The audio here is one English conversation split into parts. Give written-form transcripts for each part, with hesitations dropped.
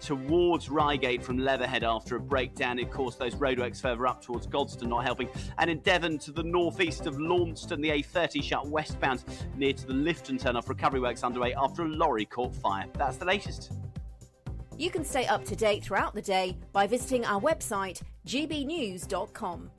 towards Reigate from Leatherhead after a breakdown. Of course, those roadworks further up towards Godstone not helping. And in Devon to the northeast of Launceston, the A30 shut westbound near to the Lifton turn-off. Recovery works underway after a lorry caught fire. That's the latest. You can stay up to date throughout the day by visiting our website, gbnews.com.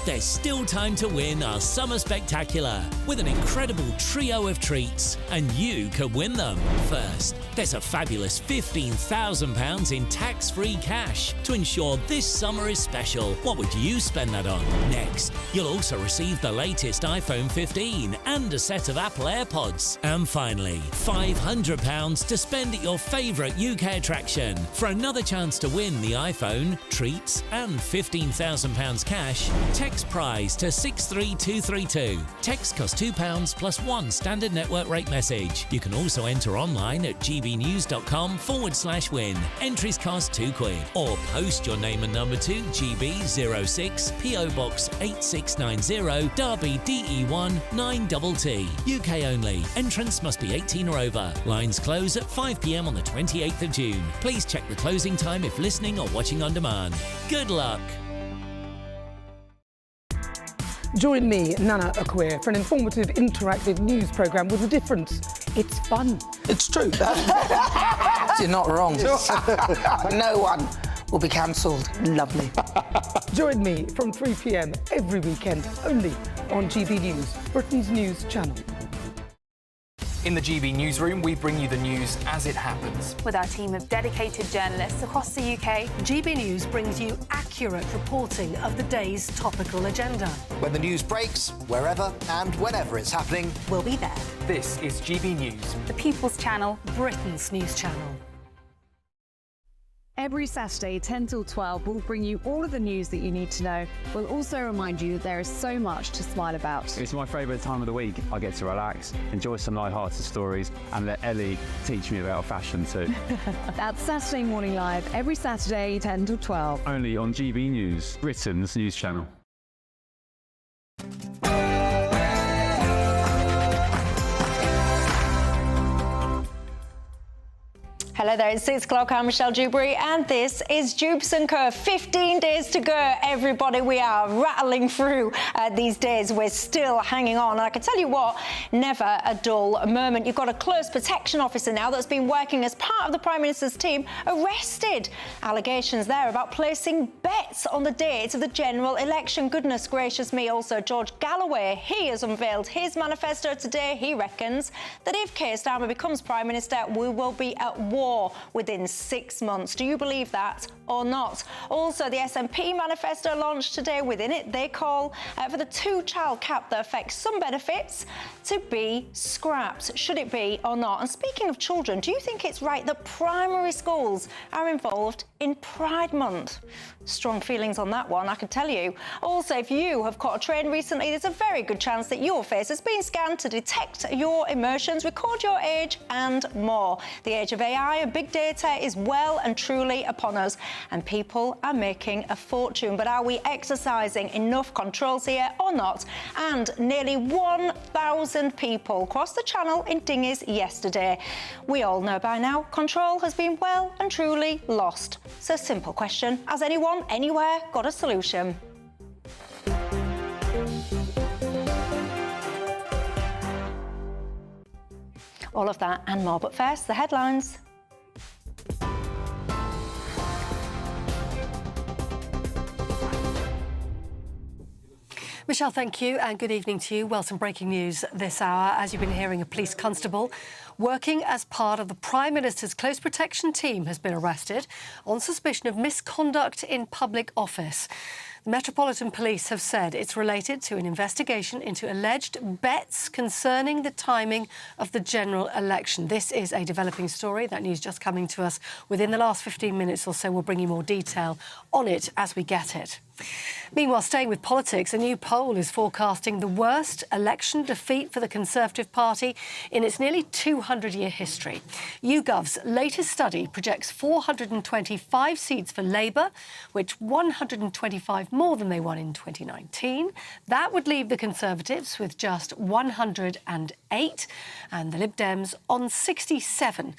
There's still time to win our Summer Spectacular with an incredible trio of treats, and you could win them. First, there's a fabulous £15,000 in tax-free cash to ensure this summer is special. What would you spend that on? Next, you'll also receive the latest iPhone 15 and a set of Apple AirPods. And finally, £500 to spend at your favourite UK attraction. For another chance to win the iPhone, treats and £15,000 cash, text prize to 63232. Text costs £2 plus one standard network rate message. You can also enter online at gbnews.com/win. Entries cost £2 or post your name and number to GB06 PO Box 8690 Derby DE1 9TT. UK only. Entrance must be 18 or over. Lines close at 5 p.m. on the 28th of June. Please check the closing time if listening or watching on demand. Good luck. Join me, Nana Akwe, for an informative, interactive news programme with a difference. It's fun. It's true. You're not wrong. No one will be cancelled. Lovely. Join me from 3 p.m. every weekend, only on GB News, Britain's news channel. In the GB newsroom, we bring you the news as it happens. With our team of dedicated journalists across the UK, GB News brings you accurate reporting of the day's topical agenda. When the news breaks, wherever and whenever it's happening, we'll be there. This is GB News, the People's Channel, Britain's news channel. Every Saturday, 10 till 12, we'll bring you all of the news that you need to know. We'll also remind you that there is so much to smile about. It's my favourite time of the week. I get to relax, enjoy some light-hearted stories, and let Ellie teach me about fashion too. That's Saturday Morning Live, every Saturday, 10 till 12. Only on GB News, Britain's news channel. Hello there, it's 6 o'clock. I'm Michelle Dewberry, and this is Dewbs & Co. 15 days to go, everybody. We are rattling through these days. We're still hanging on. And I can tell you what, never a dull moment. You've got a close protection officer now that's been working as part of the Prime Minister's team arrested. Allegations there about placing bets on the date of the general election. Goodness gracious me. Also, George Galloway, he has unveiled his manifesto today. He reckons that if Keir Starmer becomes Prime Minister, we will be at war within 6 months. Do you believe that or not? Also, the SNP manifesto launched today. Within it, they call for the 2-child cap that affects some benefits to be scrapped. Should it be or not? And speaking of children, do you think it's right that primary schools are involved in Pride Month? Strong feelings on that one, I can tell you. Also, if you have caught a train recently, there's a very good chance that your face has been scanned to detect your emotions, record your age and more. The age of AI and big data is well and truly upon us, and people are making a fortune. But are we exercising enough controls here or not? And nearly 1,000 people crossed the channel in dinghies yesterday. We all know by now, control has been well and truly lost. So simple question, has anyone anywhere got a solution? All of that and more, but first, the headlines. Michelle, thank you, and good evening to you. Well, some breaking news this hour. As you've been hearing, a police constable working as part of the Prime Minister's close protection team has been arrested on suspicion of misconduct in public office. The Metropolitan Police have said it's related to an investigation into alleged bets concerning the timing of the general election. This is a developing story. That news just coming to us within the last 15 minutes or so. We'll bring you more detail on it as we get it. Meanwhile, staying with politics, a new poll is forecasting the worst election defeat for the Conservative Party in its nearly 200-year history. YouGov's latest study projects 425 seats for Labour, which 125 more than they won in 2019. That would leave the Conservatives with just 108 and the Lib Dems on 67.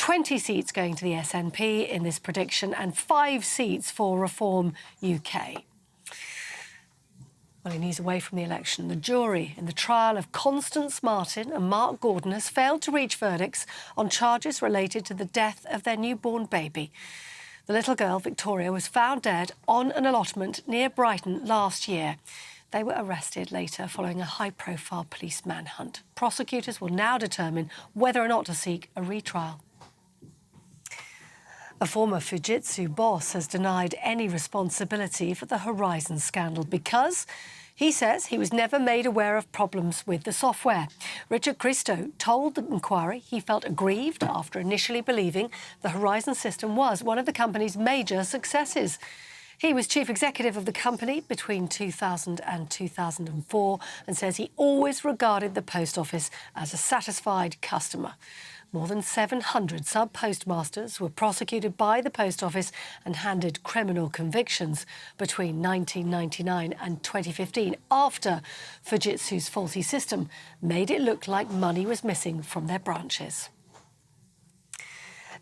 20 seats going to the SNP in this prediction and 5 seats for Reform UK. Well, in news away from the election, the jury in the trial of Constance Martin and Mark Gordon has failed to reach verdicts on charges related to the death of their newborn baby. The little girl, Victoria, was found dead on an allotment near Brighton last year. They were arrested later following a high-profile police manhunt. Prosecutors will now determine whether or not to seek a retrial. A former Fujitsu boss has denied any responsibility for the Horizon scandal because he says he was never made aware of problems with the software. Richard Christo told the inquiry he felt aggrieved after initially believing the Horizon system was one of the company's major successes. He was chief executive of the company between 2000 and 2004 and says he always regarded the post office as a satisfied customer. More than 700 sub-postmasters were prosecuted by the Post Office and handed criminal convictions between 1999 and 2015 after Fujitsu's faulty system made it look like money was missing from their branches.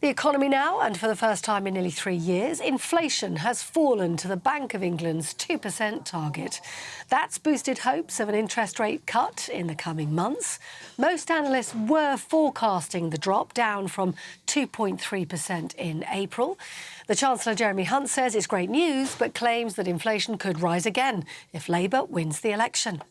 The economy now, and for the first time in nearly 3 years, inflation has fallen to the Bank of England's 2% target. That's boosted hopes of an interest rate cut in the coming months. Most analysts were forecasting the drop down from 2.3% in April. The Chancellor, Jeremy Hunt, says it's great news, but claims that inflation could rise again if Labour wins the election.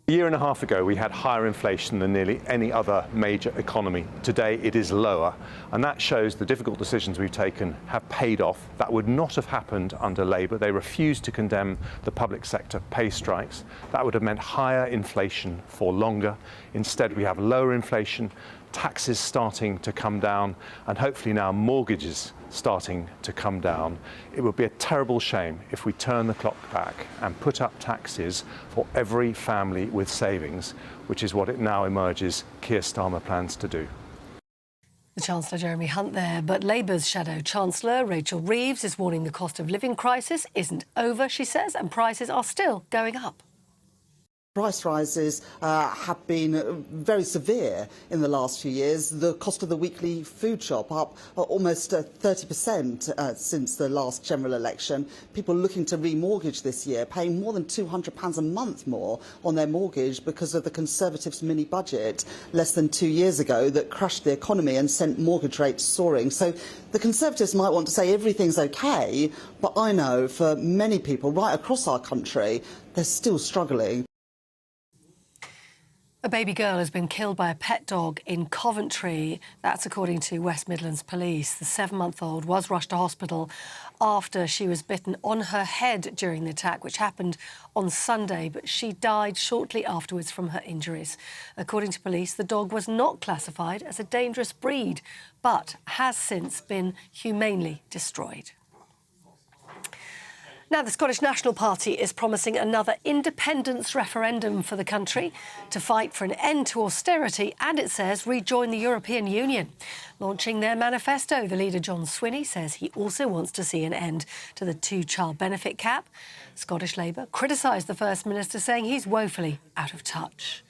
A year and a half ago, we had higher inflation than nearly any other major economy. Today, it is lower, and that shows the difficult decisions we've taken have paid off. That would not have happened under Labour. They refused to condemn the public sector pay strikes. That would have meant higher inflation for longer. Instead, we have lower inflation, taxes starting to come down, and hopefully now mortgages starting to come down. It would be a terrible shame if we turn the clock back and put up taxes for every family with savings, which is what it now emerges Keir Starmer plans to do. The Chancellor, Jeremy Hunt there, but Labour's shadow Chancellor, Rachel Reeves, is warning the cost of living crisis isn't over, she says, and prices are still going up. Price rises have been very severe in the last few years. The cost of the weekly food shop up almost 30% since the last general election. People looking to remortgage this year paying more than £200 a month more on their mortgage because of the Conservatives' mini budget less than 2 years ago that crushed the economy and sent mortgage rates soaring. So the Conservatives might want to say everything's OK, but I know for many people right across our country, they're still struggling. A baby girl has been killed by a pet dog in Coventry. That's according to West Midlands Police. The 7-month-old was rushed to hospital after she was bitten on her head during the attack, which happened on Sunday, but she died shortly afterwards from her injuries. According to police, the dog was not classified as a dangerous breed, but has since been humanely destroyed. Now, the Scottish National Party is promising another independence referendum for the country to fight for an end to austerity and, it says, rejoin the European Union. Launching their manifesto, the leader John Swinney says he also wants to see an end to the 2-child benefit cap. Scottish Labour criticised the First Minister, saying he's woefully out of touch.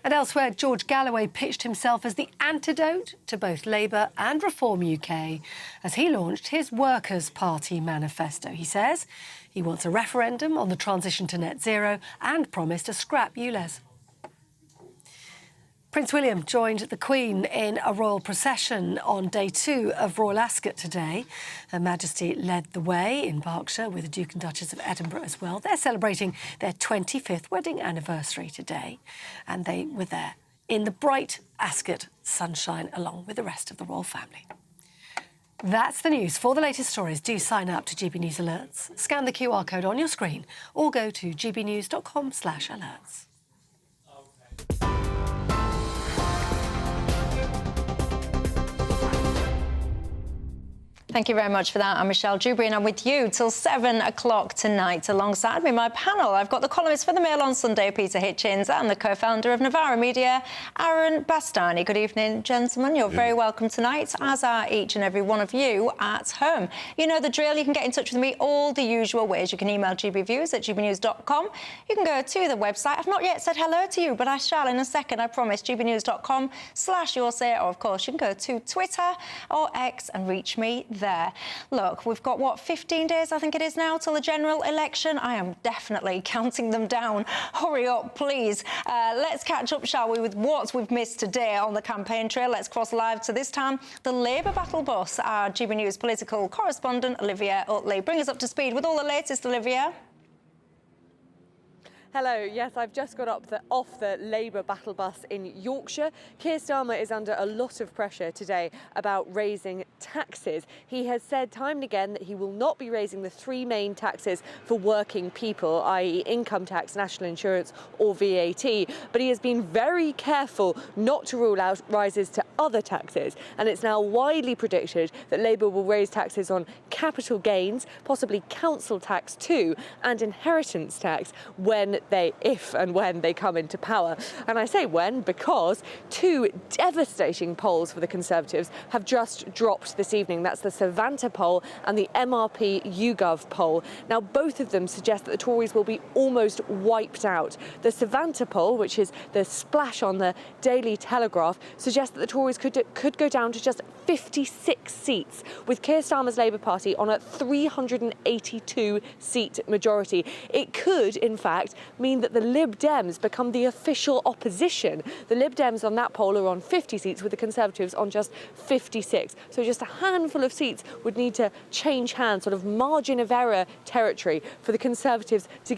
And elsewhere, George Galloway pitched himself as the antidote to both Labour and Reform UK as he launched his Workers' Party manifesto. He says he wants a referendum on the transition to net zero and promised to scrap ULEZ. Prince William joined the Queen in a royal procession on day 2 of Royal Ascot today. Her Majesty led the way in Berkshire with the Duke and Duchess of Edinburgh as well. They're celebrating their 25th wedding anniversary today, and they were there in the bright Ascot sunshine along with the rest of the royal family. That's the news. For the latest stories, do sign up to GB News Alerts. Scan the QR code on your screen or go to gbnews.com/alerts. Thank you very much for that. I'm Michelle Dewberry and I'm with you till 7 o'clock tonight. Alongside me, my panel, I've got the columnist for the Mail on Sunday, Peter Hitchens, and the co-founder of Novara Media, Aaron Bastani. Good evening, gentlemen. You're very welcome tonight, as are each and every one of you at home. You know the drill. You can get in touch with me all the usual ways. You can email gbviews@gbnews.com. You can go to the website. I've not yet said hello to you, but I shall in a second, I promise. gbnews.com/yoursay, or of course you can go to Twitter or X and reach me there. Look, we've got, what, 15 days, I think it is now, till the general election. I am definitely counting them down. Hurry up, please. Let's catch up, shall we, with what we've missed today on the campaign trail. Let's cross live to, this time, the Labour battle bus. Our GB News political correspondent, Olivia Utley. Bring us up to speed with all the latest, Olivia. Hello, yes, I've just got off the Labour battle bus in Yorkshire. Keir Starmer is under a lot of pressure today about raising taxes. He has said time and again that he will not be raising the three main taxes for working people, i.e. income tax, national insurance or VAT. But he has been very careful not to rule out rises to other taxes. And it's now widely predicted that Labour will raise taxes on capital gains, possibly council tax too, and inheritance tax if and when they come into power. And I say when because two devastating polls for the Conservatives have just dropped this evening. That's the Savanta poll and the MRP YouGov poll. Now, both of them suggest that the Tories will be almost wiped out. The Savanta poll, which is the splash on the Daily Telegraph, suggests that the Tories could go down to just 56 seats, with Keir Starmer's Labour Party on a 382-seat majority. It could, in fact, mean that the Lib Dems become the official opposition. The Lib Dems on that poll are on 50 seats, with the Conservatives on just 56. So just a handful of seats would need to change hands, sort of margin of error territory, for the Conservatives to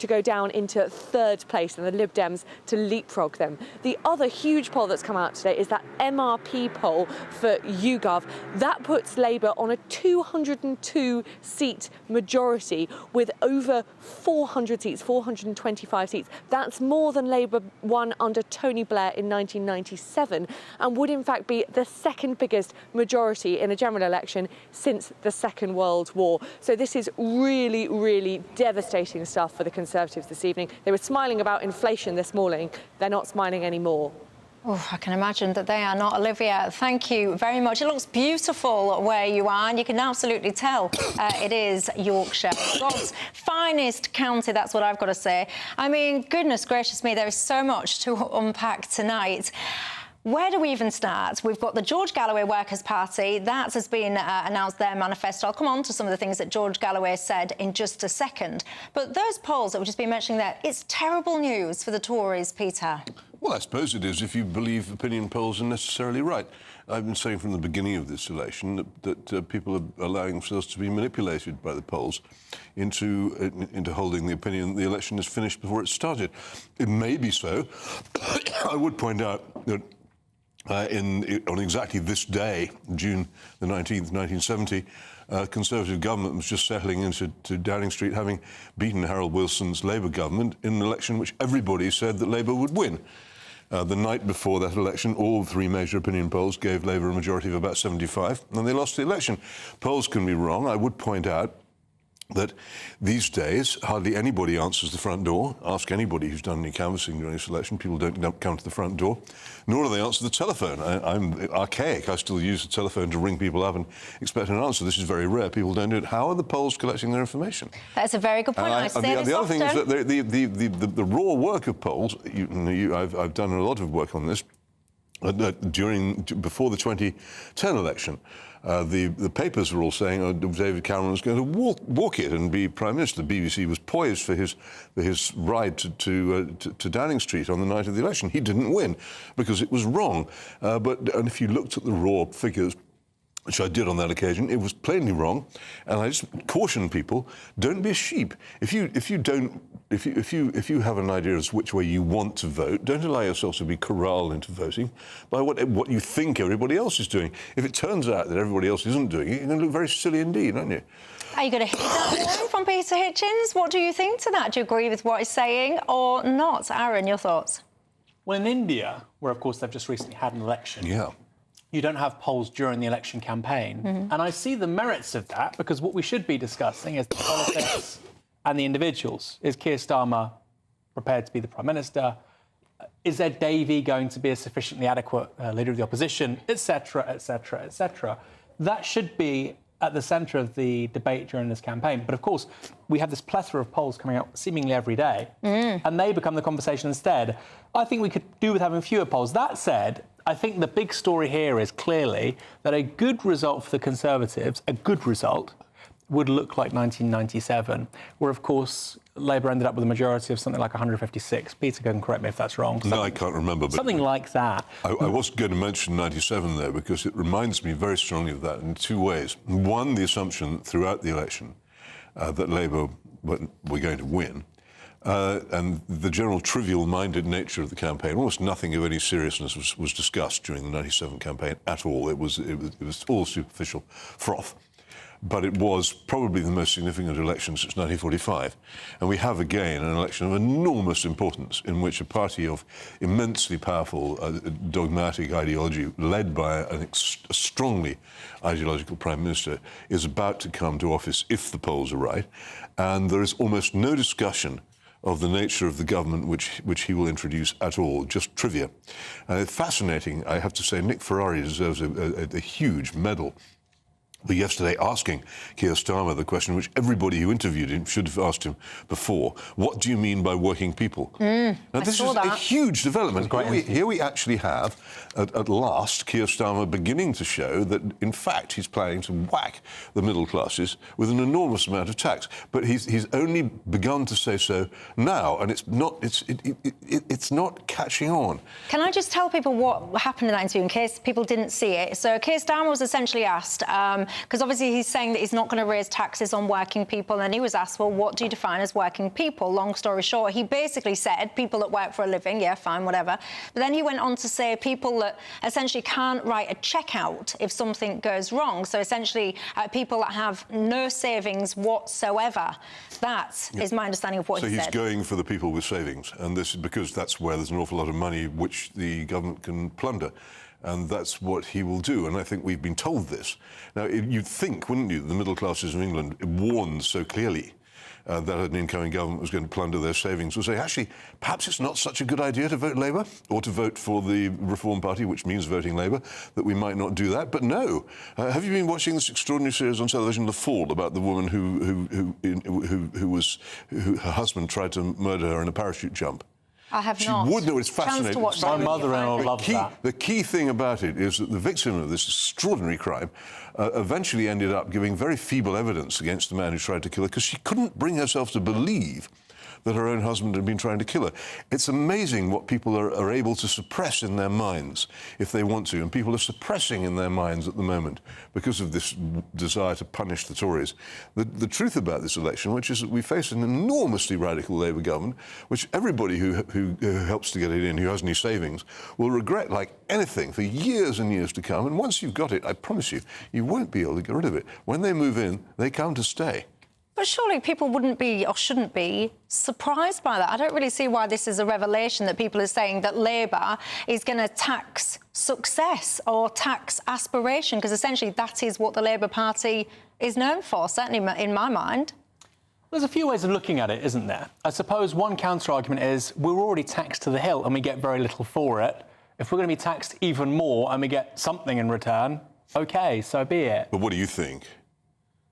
go down into third place and the Lib Dems to leapfrog them. The other huge poll that's come out today is that MRP poll for YouGov. That puts Labour on a 202-seat majority with over 400 seats, 425 seats. That's more than Labour won under Tony Blair in 1997 and would in fact be the second biggest majority in a general election since the Second World War. So this is really, really devastating stuff for the Conservatives this evening. They were smiling about inflation this morning. They're not smiling anymore. Oh, I can imagine that they are not. Olivia, thank you very much. It looks beautiful where you are, and you can absolutely tell it is Yorkshire. God's finest county, that's what I've got to say. I mean, goodness gracious me, there is so much to unpack tonight. Where do we even start? We've got the George Galloway Workers' Party. That has been announced their manifesto. I'll come on to some of the things that George Galloway said in just a second. But those polls that we've just been mentioning there, it's terrible news for the Tories, Peter. Well, I suppose it is if you believe opinion polls are necessarily right. I've been saying from the beginning of this election that people are allowing themselves to be manipulated by the polls into holding the opinion that the election is finished before it started. It may be so. I would point out that on exactly this day, June the 19th, 1970, Conservative government was just settling into Downing Street, having beaten Harold Wilson's Labour government in an election which everybody said that Labour would win. The night before that election, all three major opinion polls gave Labour a majority of about 75, and they lost the election. Polls can be wrong. I would point out that these days hardly anybody answers the front door. Ask anybody who's done any canvassing during this election. People don't come to the front door, nor do they answer the telephone. I'm archaic. I still use the telephone to ring people up and expect an answer. This is very rare. People don't do it. How are the polls collecting their information? That's a very good point. The other thing is that the raw work of polls, I've done a lot of work on this, before the 2010 election. The papers were all saying David Cameron was going to walk it and be Prime Minister. The BBC was poised for his ride to Downing Street on the night of the election. He didn't win because it was wrong. And if you looked at the raw figures, which I did on that occasion, it was plainly wrong. And I just caution people: don't be a sheep. If you have an idea as to which way you want to vote, don't allow yourself to be corralled into voting by what you think everybody else is doing. If it turns out that everybody else isn't doing it, you're going to look very silly indeed, aren't you? Are you going to heed that warning from Peter Hitchens? What do you think to that? Do you agree with what he's saying or not? Aaron, your thoughts? Well, in India, where, of course, they've just recently had an election, you don't have polls during the election campaign. And I see the merits of that, because what we should be discussing is the politics and the individuals. Is Keir Starmer prepared to be the Prime Minister? Is Ed Davey going to be a sufficiently adequate leader of the opposition, etc., etc., etc.? That should be at the centre of the debate during this campaign. But, of course, we have this plethora of polls coming out seemingly every day, and they become the conversation instead. I think we could do with having fewer polls. That said, I think the big story here is clearly that a good result for the Conservatives, a good result, would look like 1997, where, of course, Labour ended up with a majority of something like 156. Peter can correct me if that's wrong. No, I can't remember. But something like that. I was going to mention 97 there because it reminds me very strongly of that in two ways. One, the assumption throughout the election that Labour were going to win. And the general trivial-minded nature of the campaign. Almost nothing of any seriousness was discussed during the 97 campaign at all. It was all superficial froth. But it was probably the most significant election since 1945. And we have, again, an election of enormous importance in which a party of immensely powerful, dogmatic ideology, led by a strongly ideological Prime Minister, is about to come to office if the polls are right. And there is almost no discussion of the nature of the government which he will introduce at all, just trivia. Fascinating, I have to say, Nick Ferrari deserves a huge medal for yesterday asking Keir Starmer the question which everybody who interviewed him should have asked him before. What do you mean by working people? Now, this is a huge development. Here we actually have, at last, Keir Starmer beginning to show that, in fact, he's planning to whack the middle classes with an enormous amount of tax. But he's only begun to say so now, and it's not catching on. Can I just tell people what happened in that interview in case people didn't see it? So Keir Starmer was essentially asked, because obviously he's saying that he's not going to raise taxes on working people, and he was asked, well, what do you define as working people? Long story short, he basically said people that work for a living, yeah, fine, whatever. But then he went on to say people that essentially can't write a cheque out if something goes wrong. So essentially people that have no savings whatsoever. That is my understanding of what he said. So he's going for the people with savings, and this is because that's where there's an awful lot of money which the government can plunder. And that's what he will do. And I think we've been told this. Now, you'd think, wouldn't you, the middle classes of England warned so clearly that an incoming government was going to plunder their savings, would say, actually, perhaps it's not such a good idea to vote Labour or to vote for the Reform Party, which means voting Labour, that we might not do that. But no. Have you been watching this extraordinary series on television, The Fall, about the woman who her husband tried to murder her in a parachute jump? I have not. She would know. It's fascinating. My mother-in-law loves that. The key thing about it is that the victim of this extraordinary crime eventually ended up giving very feeble evidence against the man who tried to kill her because she couldn't bring herself to believe that her own husband had been trying to kill her. It's amazing what people are able to suppress in their minds if they want to, and people are suppressing in their minds at the moment because of this desire to punish the Tories. The truth about this election, which is that we face an enormously radical Labour government, which everybody who helps to get it in, who has any savings, will regret like anything for years and years to come. And once you've got it, I promise you, you won't be able to get rid of it. When they move in, they come to stay. But surely people wouldn't be, or shouldn't be, surprised by that. I don't really see why this is a revelation that people are saying that Labour is going to tax success or tax aspiration, because essentially that is what the Labour Party is known for, certainly in my mind. There's a few ways of looking at it, isn't there? I suppose one counter-argument is we're already taxed to the hill and we get very little for it. If we're going to be taxed even more and we get something in return, OK, so be it. But what do you think?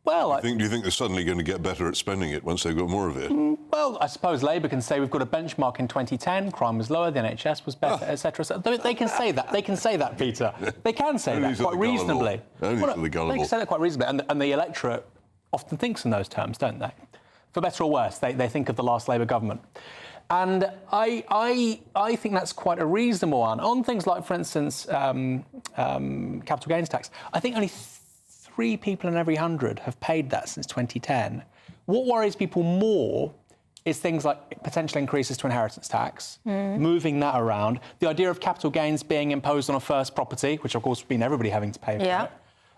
Well, do you think they're suddenly going to get better at spending it once they've got more of it? Well, I suppose Labour can say we've got a benchmark in 2010, crime was lower, the NHS was better, etc. So they can say that. They can say that, Peter. They can say that quite reasonably. Only for the gullible. They can say that quite reasonably, and the electorate often thinks in those terms, don't they? For better or worse, they think of the last Labour government. And I think that's quite a reasonable one. On things like, for instance, capital gains tax, I think only 3 people in every 100 have paid that since 2010. What worries people more is things like potential increases to inheritance tax, moving that around, the idea of capital gains being imposed on a first property, which of course would mean everybody having to pay for it.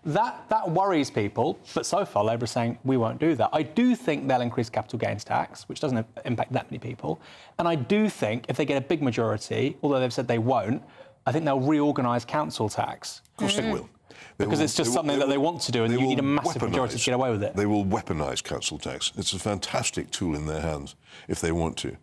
That worries people, but so far Labour are saying we won't do that. I do think they'll increase capital gains tax, which doesn't impact that many people, and I do think if they get a big majority, although they've said they won't, I think they'll reorganise council tax. Of course they will. Because it's just something that they want to do, and you need a massive majority to get away with it. They will weaponise council tax. It's a fantastic tool in their hands, if they want to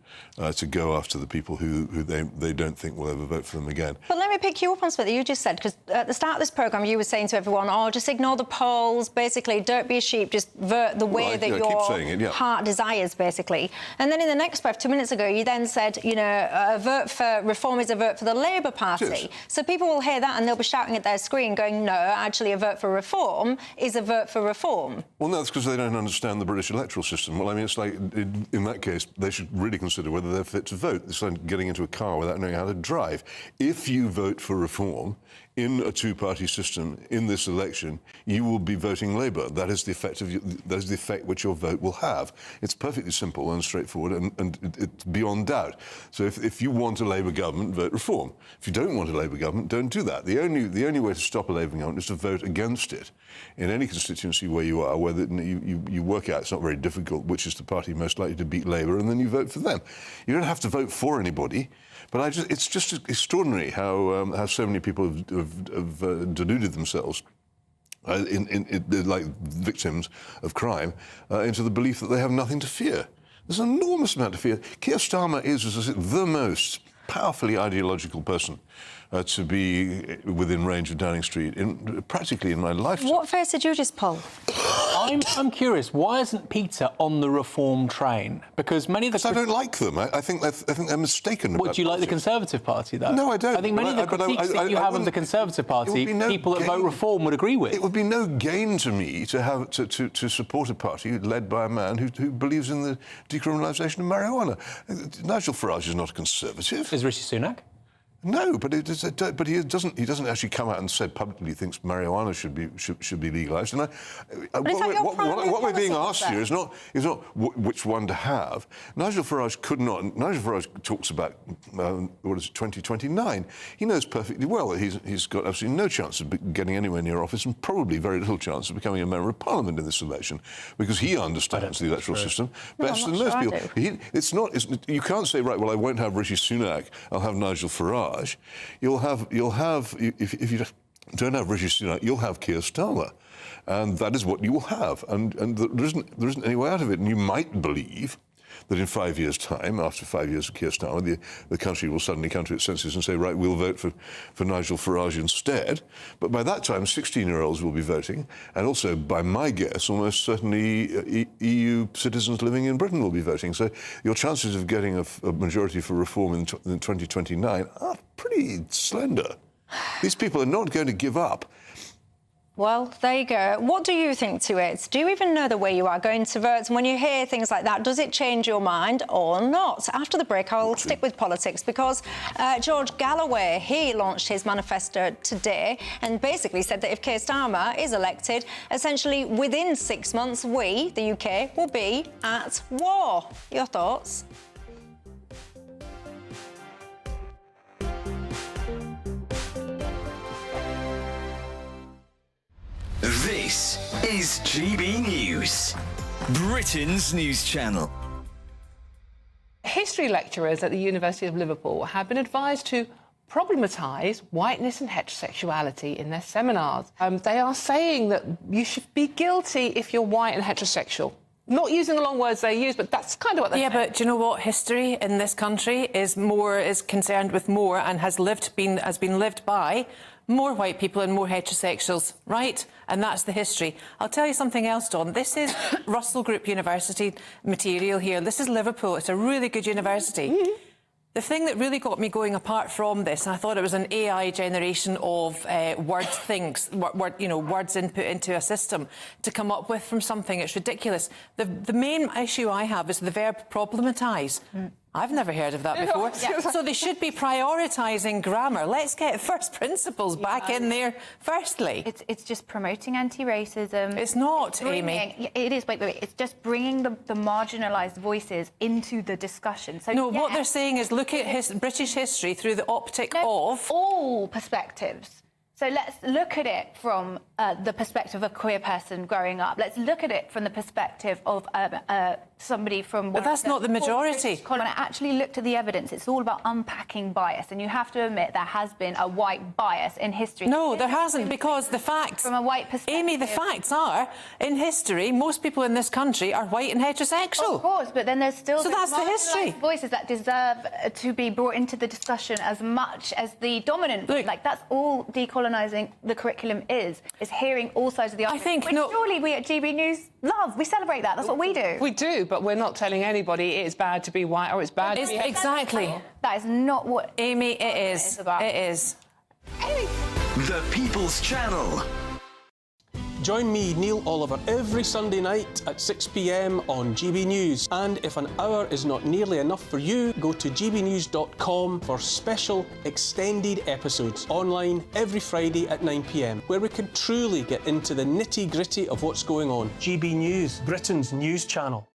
go after the people who they don't think will ever vote for them again. But let me pick you up on something that you just said, because at the start of this programme you were saying to everyone, oh, just ignore the polls, basically, don't be a sheep, just vote the way that your heart desires, basically. And then in the next breath, 2 minutes ago, you then said, you know, a vote for reform is a vote for the Labour Party. Yes. So people will hear that and they'll be shouting at their screen going, no, actually a vote for reform is a vote for reform. Well, no, that's because they don't understand the British electoral system. Well, I mean, it's like, in that case, they should really consider whether they're fit to vote. It's like getting into a car without knowing how to drive. If you vote for reform in a two-party system in this election, you will be voting Labour. That is the effect which your vote will have. It's perfectly simple and straightforward, and it's beyond doubt. So if you want a Labour government, vote reform. If you don't want a Labour government, don't do that. The only way to stop a Labour government is to vote against it in any constituency where you are, where you work out, it's not very difficult, which is the party most likely to beat Labour, and then you vote for them. You don't have to vote for anybody. But it's just extraordinary how so many people have deluded themselves, like victims of crime, into the belief that they have nothing to fear. There's an enormous amount to fear. Keir Starmer is, as I said, the most powerfully ideological person to be within range of Downing Street practically in my lifetime. What face did you just pull? I'm curious. Why isn't Peter on the reform train? Because many of the... I don't like them. I think they're mistaken. What, do you like the Conservative Party, though? No, I don't. I think many of the critiques that you have of the Conservative Party, people that vote reform would agree with. It would be no gain to me to have to support a party led by a man who believes in the decriminalisation of marijuana. Nigel Farage is not a Conservative. Is Rishi Sunak? No, but he doesn't actually come out and say publicly he thinks marijuana should be legalised. And what we're being asked here is not which one to have. Nigel Farage talks about 2029. He knows perfectly well that he's got absolutely no chance of getting anywhere near office, and probably very little chance of becoming a member of Parliament in this election, because he understands the electoral system better than most people. You can't say, right, well, I won't have Rishi Sunak, I'll have Nigel Farage. You'll have if you don't have Rishi Sunak, you'll have Keir Starmer, and that is what you will have, and there isn't any way out of it. And you might believe that in 5 years' time, after 5 years of Keir Starmer, the country will suddenly come to its senses and say, right, we'll vote for Nigel Farage instead. But by that time, 16-year-olds will be voting, and also, by my guess, almost certainly EU citizens living in Britain will be voting. So your chances of getting a majority for reform in 2029 are pretty slender. These people are not going to give up. Well, there you go. What do you think to it? Do you even know the way you are going to vote? And when you hear things like that, does it change your mind or not? After the break, I'll stick with politics, because George Galloway, he launched his manifesto today and basically said that if Keir Starmer is elected, essentially within 6 months, we, the UK, will be at war. Your thoughts? This is GB News, Britain's news channel. History lecturers at the University of Liverpool have been advised to problematise whiteness and heterosexuality in their seminars. They are saying that you should be guilty if you're white and heterosexual. Not using the long words they use, but that's kind of what they're saying. Yeah, but do you know what? History in this country is concerned with more and has been lived by more white people and more heterosexuals, right? And that's the history. I'll tell you something else, Don. This is Russell Group University material here. This is Liverpool. It's a really good university. Mm-hmm. The thing that really got me going apart from this, and I thought it was an AI generation of words input into a system to come up with from something. It's ridiculous. The main issue I have is the verb problematise. I've never heard of that before. Yeah. So they should be prioritising grammar. Let's get first principles back in there firstly. It's just promoting anti-racism. It's not, Amy. It is. Wait. It's just bringing the marginalised voices into the discussion. So no, what they're saying is look at British history through the optic of all perspectives. So let's look at it from the perspective of a queer person growing up. Let's look at it from the perspective of somebody from... But that's not the majority. When I actually looked at the evidence, it's all about unpacking bias, and you have to admit there has been a white bias in history. No, there hasn't, because the facts... From a white perspective... Amy, the facts are, in history, most people in this country are white and heterosexual. Of course, but then there's still... So that's the history. ...voices that deserve to be brought into the discussion as much as the dominant... Look, like, that's all decolonising the curriculum is hearing all sides of the argument. I think... Which surely we at GB News love. We celebrate that. That's what we do. We do, but we're not telling anybody it's bad to be white or it's bad to be... Exactly. That is not what... Amy, it is. It is. The People's Channel. Join me, Neil Oliver, every Sunday night at 6 p.m. on GB News. And if an hour is not nearly enough for you, go to gbnews.com for special extended episodes online every Friday at 9 p.m, where we can truly get into the nitty-gritty of what's going on. GB News, Britain's news channel.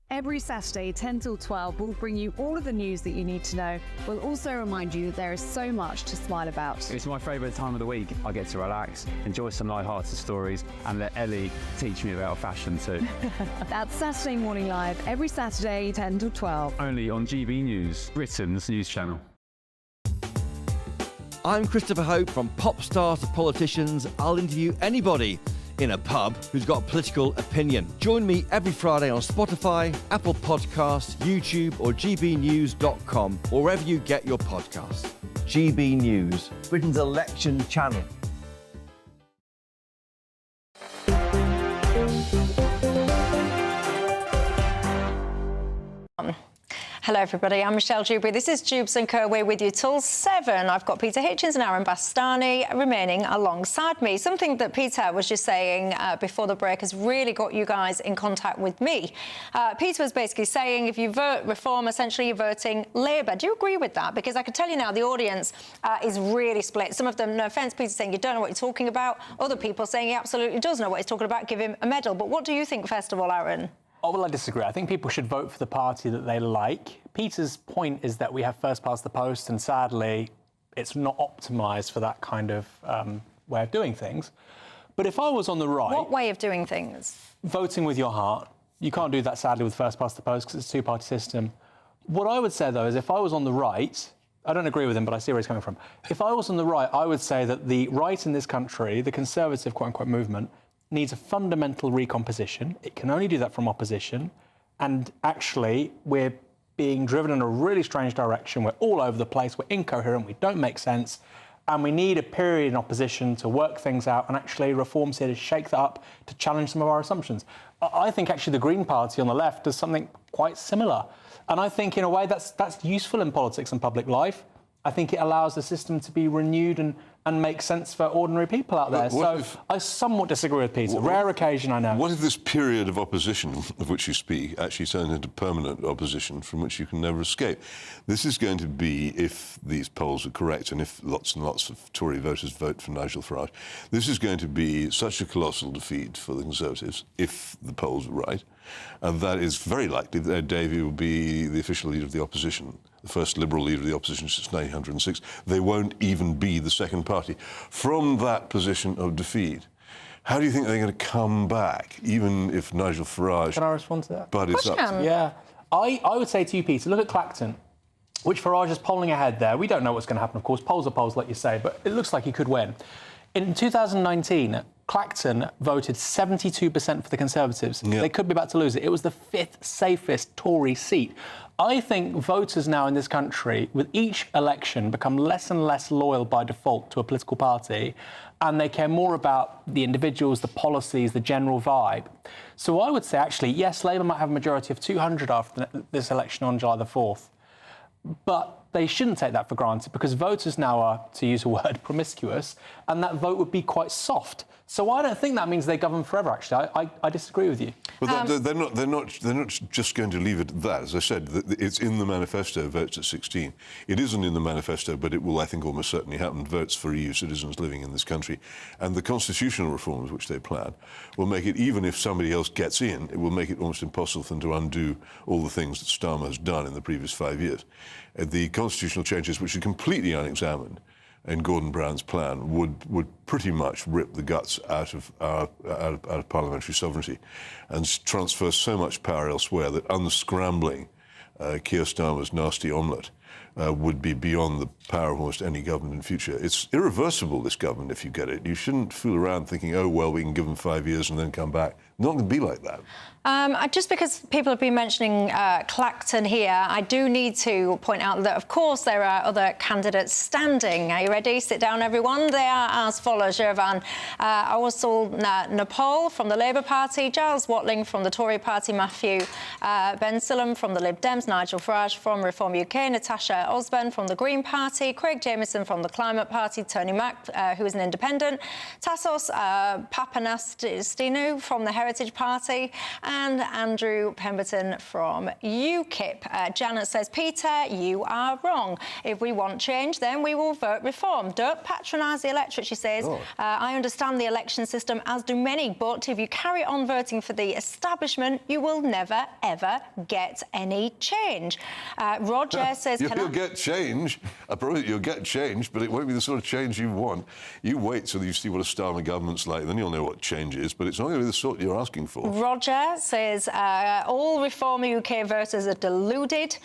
Every Saturday, 10 till 12, we'll bring you all of the news that you need to know. We'll also remind you that there is so much to smile about. It's my favourite time of the week. I get to relax, enjoy some light-hearted stories, and let Ellie teach me about fashion too. That's Saturday Morning Live, every Saturday, 10 till 12. Only on GB News, Britain's news channel. I'm Christopher Hope. From pop stars to politicians, I'll interview anybody in a pub who's got a political opinion. Join me every Friday on Spotify, Apple Podcasts, YouTube or gbnews.com, or wherever you get your podcasts. GB News, Britain's election channel. Hello, everybody. I'm Michelle Dewberry. This is Dewbs & Co. We're with you till 7. I've got Peter Hitchens and Aaron Bastani remaining alongside me. Something that Peter was just saying before the break has really got you guys in contact with me. Peter was basically saying if you vote Reform, essentially you're voting Labour. Do you agree with that? Because I can tell you now the audience is really split. Some of them, no offence, Peter, saying you don't know what you're talking about. Other people saying he absolutely does know what he's talking about. Give him a medal. But what do you think, first of all, Aaron? Oh, well, I disagree. I think people should vote for the party that they like. Peter's point is that we have first past the post, and sadly, it's not optimised for that kind of way of doing things. But if I was on the right... What way of doing things? Voting with your heart. You can't do that, sadly, with first past the post because it's a two-party system. What I would say, though, is if I was on the right... I don't agree with him, but I see where he's coming from. If I was on the right, I would say that the right in this country, the conservative, quote-unquote, movement, needs a fundamental recomposition. It can only do that from opposition. And actually, we're being driven in a really strange direction. We're all over the place. We're incoherent. We don't make sense. And we need a period in opposition to work things out, and actually reforms here to shake that up, to challenge some of our assumptions. I think actually the Green Party on the left does something quite similar. And I think in a way that's useful in politics and public life. I think it allows the system to be renewed and make sense for ordinary people out there. So I somewhat disagree with Peter. Rare occasion, I know. What if this period of opposition of which you speak actually turns into permanent opposition from which you can never escape? This is going to be, if these polls are correct and if lots and lots of Tory voters vote for Nigel Farage, this is going to be such a colossal defeat for the Conservatives, if the polls are right, and that is very likely that Davey will be the official leader of the opposition, the first Liberal leader of the opposition since 1906. They won't even be the second party. From that position of defeat, how do you think they're going to come back, even if Nigel Farage... Can I respond to that? But it's up to... Yeah. I would say to you, Peter, look at Clacton, which Farage is polling ahead there. We don't know what's going to happen, of course. Polls are polls, like you say, but it looks like he could win. In 2019, Clacton voted 72% for the Conservatives. Yeah. They could be about to lose it. It was the 5th safest Tory seat. I think voters now in this country, with each election, become less and less loyal by default to a political party, and they care more about the individuals, the policies, the general vibe. So I would say, actually, yes, Labour might have a majority of 200 after this election on July the 4th, but they shouldn't take that for granted because voters now are, to use a word, promiscuous, and that vote would be quite soft. So I don't think that means they govern forever, actually. I disagree with you. Well, they're not just going to leave it at that. As I said, it's in the manifesto, votes at 16. It isn't in the manifesto, but it will, I think, almost certainly happen, votes for EU citizens living in this country. And the constitutional reforms which they plan will make it, even if somebody else gets in, it will make it almost impossible for them to undo all the things that Starmer has done in the previous 5 years. The constitutional changes, which are completely unexamined, in Gordon Brown's plan would pretty much rip the guts out of parliamentary sovereignty and transfer so much power elsewhere that unscrambling Keir Starmer's nasty omelette would be beyond the power of almost any government in future. It's irreversible, this government, if you get it. You shouldn't fool around thinking, oh, well, we can give them 5 years and then come back. Not going to be like that. Just because people have been mentioning Clacton here, I do need to point out that, of course, there are other candidates standing. Are you ready? Sit down, everyone. They are as follows. Shirvan Awasal-Napol from the Labour Party, Giles Watling from the Tory Party, Matthew Bensalem from the Lib Dems, Nigel Farage from Reform UK, Natasha Osborne from the Green Party, Craig Jameson from the Climate Party, Tony Mack, who is an independent, Tassos Papanastistou from the Heritage Party, and Andrew Pemberton from UKIP. Janet says, Peter, you are wrong. If we want change, then we will vote reform. Don't patronise the electorate, she says. I understand the election system, as do many, but if you carry on voting for the establishment, you will never, ever get any change. Roger says... You'll get change. I promise you'll get change, but it won't be the sort of change you want. You wait till you see what a Starmer government's like, then you'll know what change is, but it's not going to be the sort you're asking for. Roger says all Reform UK voters are deluded.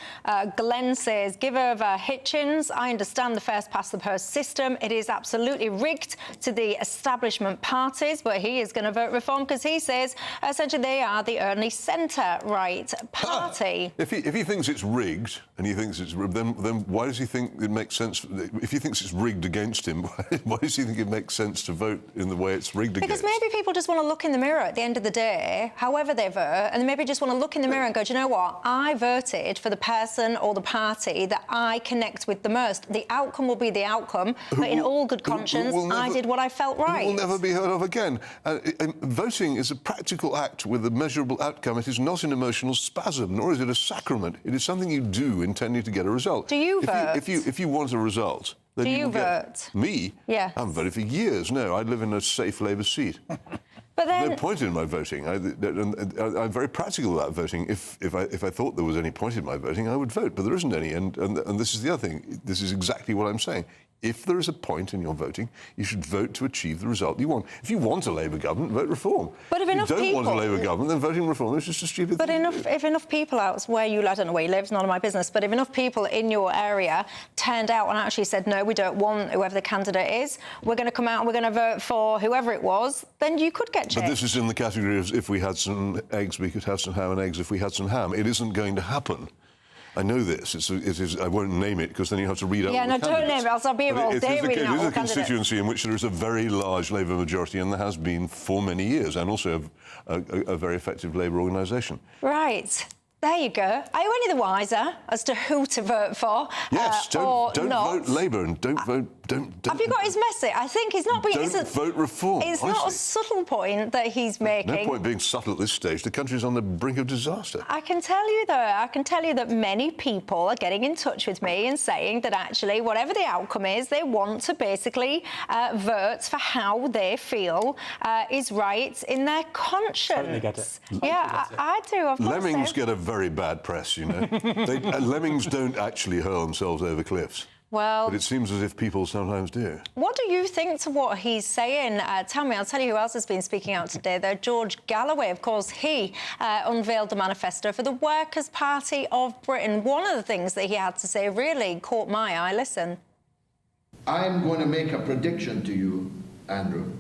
Glenn says give over Hitchens. I understand the first past the post system. It is absolutely rigged to the establishment parties, but he is going to vote Reform because he says essentially they are the only centre-right party. If he thinks it's rigged and he thinks it's rigged, then why does he think it makes sense? If he thinks it's rigged against him, why does he think it makes sense to vote in the way it's rigged against? Because maybe people just want to look in the mirror at the end of the day, however they vote, and maybe just want to look in the mirror and go, do you know what? I voted for the person or the party that I connect with the most. The outcome will be the outcome, but in all good conscience, I did what I felt right. It will never be heard of again. Voting is a practical act with a measurable outcome. It is not an emotional spasm, nor is it a sacrament. It is something you do intending to get a result. Do you vote? If you want a result... Then do you vote? Me? Yeah. I haven't voted for years, no. I live in a safe Labour seat. But then... No point in my voting. I'm very practical about voting. If I thought there was any point in my voting, I would vote, but there isn't any. And this is the other thing. This is exactly what I'm saying. If there is a point in your voting, you should vote to achieve the result you want. If you want a Labour government, vote Reform. But if you don't want a Labour government, then voting Reform is just a stupid thing. But if enough people out where you, I don't know where you live, it's none of my business, but if enough people in your area turned out and actually said, no, we don't want whoever the candidate is, we're going to come out and we're going to vote for whoever it was, then you could get change. But this is in the category of if we had some eggs, we could have some ham and eggs if we had some ham. It isn't going to happen. I know this. It is. I won't name it because then you have to read out. Yeah, no, don't name it. I'll be here all day reading out all the candidates. It is a constituency in which there is a very large Labour majority, and there has been for many years, and also a very effective Labour organisation. Right. There you go. Are you any the wiser as to who to vote for? Yes, don't vote Labour and don't vote. Have you got his message? I think he's not being. Don't vote Reform. It's not a subtle point that he's making. No point being subtle at this stage. The country's on the brink of disaster. I can tell you, though, that many people are getting in touch with me and saying that actually, whatever the outcome is, they want to basically vote for how they feel is right in their conscience. Totally get it. Yeah, I do. Of course. Lemmings get a very bad press, you know. Lemmings don't actually hurl themselves over cliffs. Well, but it seems as if people sometimes do. What do you think to what he's saying? Tell me. I'll tell you who else has been speaking out today, though. George Galloway, of course, he unveiled the manifesto for the Workers' Party of Britain. One of the things that he had to say really caught my eye. Listen. I'm going to make a prediction to you, Andrew.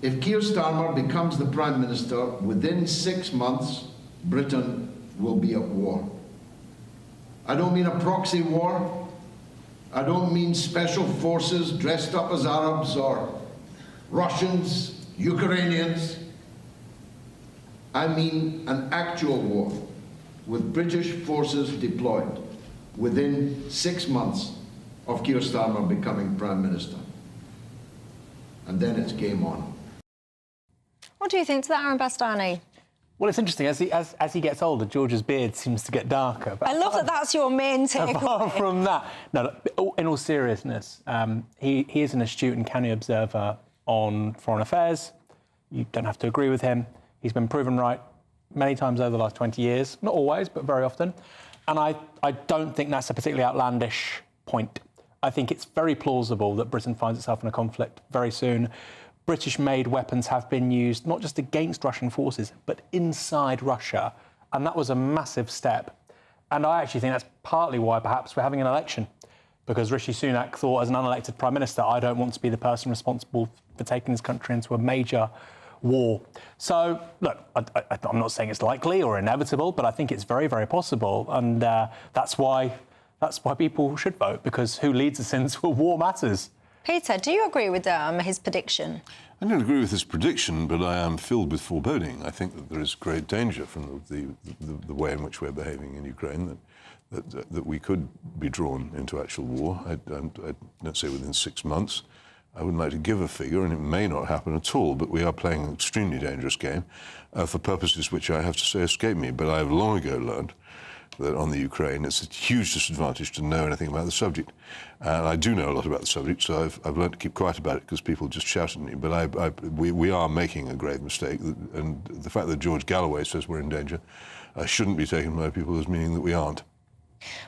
If Keir Starmer becomes the Prime Minister, within 6 months, Britain will be at war. I don't mean a proxy war. I don't mean special forces dressed up as Arabs or Russians, Ukrainians. I mean an actual war with British forces deployed within 6 months of Keir Starmer becoming Prime Minister. And then it's game on. What do you think to that, Aaron Bastani? Well, it's interesting. As he gets older, George's beard seems to get darker. But I love that that's your main takeaway. Apart from that, no, in all seriousness, he is an astute and canny observer on foreign affairs. You don't have to agree with him. He's been proven right many times over the last 20 years. Not always, but very often. And I don't think that's a particularly outlandish point. I think it's very plausible that Britain finds itself in a conflict very soon. British-made weapons have been used not just against Russian forces, but inside Russia. And that was a massive step. And I actually think that's partly why perhaps we're having an election, because Rishi Sunak thought, as an unelected Prime Minister, I don't want to be the person responsible for taking this country into a major war. So, look, I'm not saying it's likely or inevitable, but I think it's very, very possible. And that's why people should vote, because who leads us into a war matters. Peter, do you agree with his prediction? I don't agree with his prediction, but I am filled with foreboding. I think that there is great danger from the way in which we're behaving in Ukraine, that we could be drawn into actual war. I don't say within 6 months. I wouldn't like to give a figure, and it may not happen at all, but we are playing an extremely dangerous game for purposes which I have to say escape me. But I have long ago learned that on the Ukraine, it's a huge disadvantage to know anything about the subject. And I do know a lot about the subject, so I've learned to keep quiet about it because people just shout at me. But we are making a grave mistake, and the fact that George Galloway says we're in danger shouldn't be taken by people as meaning that we aren't.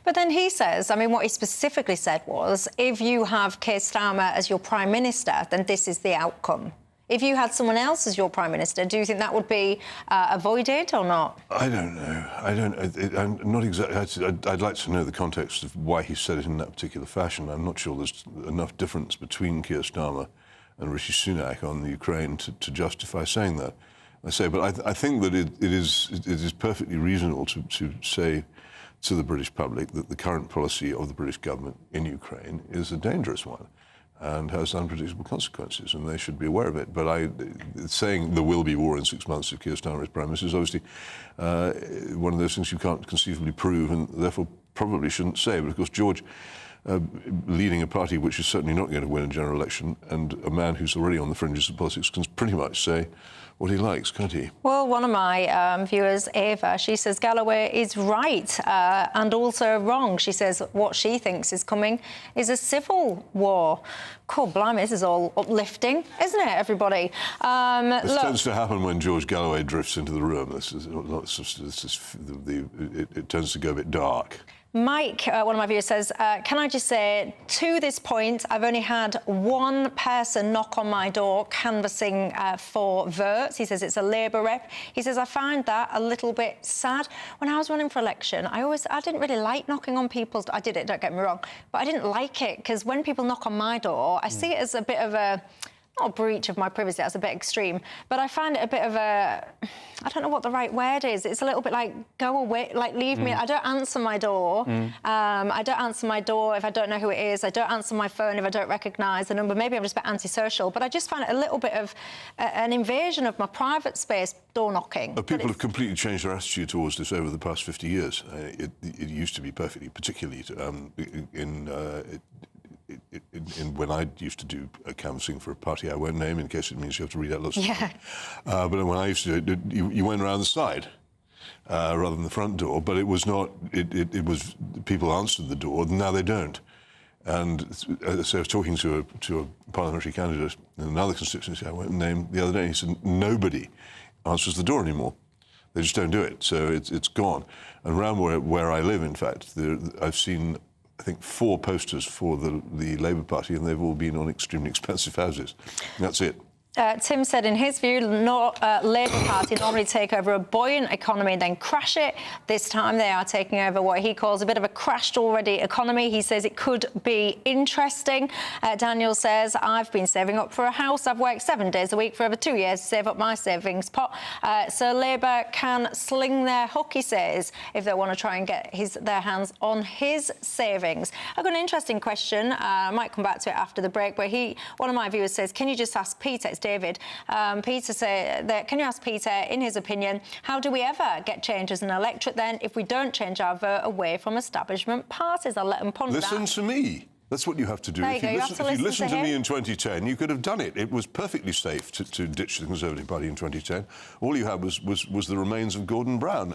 But then he says, I mean, what he specifically said was, if you have Keir Starmer as your Prime Minister, then this is the outcome. If you had someone else as your Prime Minister, do you think that would be avoided or not? I don't know. I'm not exactly. I'd like to know the context of why he said it in that particular fashion. I'm not sure there's enough difference between Keir Starmer and Rishi Sunak on the Ukraine to justify saying that. But I think that it is perfectly reasonable to say to the British public that the current policy of the British government in Ukraine is a dangerous one and has unpredictable consequences, and they should be aware of it. But saying there will be war in 6 months if Keir Starmer is Prime Minister is obviously one of those things you can't conceivably prove, and therefore probably shouldn't say. But of course, George, leading a party which is certainly not going to win a general election, and a man who's already on the fringes of politics, can pretty much say what he likes, can't he? Well, one of my viewers, Ava, she says Galloway is right and also wrong. She says what she thinks is coming is a civil war. Cool, blimey, this is all uplifting, isn't it, everybody? This tends to happen when George Galloway drifts into the room. It tends to go a bit dark. Mike, one of my viewers, says, can I just say, to this point, I've only had one person knock on my door canvassing for votes. He says it's a Labour rep. He says, I find that a little bit sad. When I was running for election, I didn't really like knocking on people's doors. I did it, don't get me wrong, but I didn't like it because when people knock on my door, I see it as a bit of a... not a breach of my privacy, that's a bit extreme, but I find it a bit of a, I don't know what the right word is. It's a little bit like, go away, like leave me. I don't answer my door. I don't answer my door if I don't know who it is. I don't answer my phone if I don't recognise the number. Maybe I'm just a bit antisocial, but I just find it a little bit of an invasion of my private space, door knocking. People have completely changed their attitude towards this over the past 50 years. It used to be perfectly, particularly when I used to do canvassing for a party I won't name in case it means you have to read out lots of stuff. But when I used to do it, you went around the side rather than the front door, but it was not, it was, people answered the door, now they don't. And so I was talking to a parliamentary candidate in another constituency I won't name the other day, and he said, nobody answers the door anymore. They just don't do it, so it's gone. And around where I live, in fact, I've seen, I think, 4 posters for the Labour Party, and they've all been on extremely expensive houses. And that's it. Tim said, in his view, Labour Party normally take over a buoyant economy and then crash it. This time they are taking over what he calls a bit of a crashed already economy. He says it could be interesting. Daniel says, I've been saving up for a house. I've worked 7 days a week for over 2 years to save up my savings pot. So Labour can sling their hook, he says, if they want to try and get their hands on his savings. I've got an interesting question. I might come back to it after the break, where one of my viewers says, can you just ask Peter? It's David. Peter said that, can you ask Peter, in his opinion, how do we ever get change as an electorate then if we don't change our vote away from establishment parties? I'll let him ponder that. Listen to me. That's what you have to do. If you listen to me in 2010, you could have done it. It was perfectly safe to ditch the Conservative Party in 2010. All you had was the remains of Gordon Brown.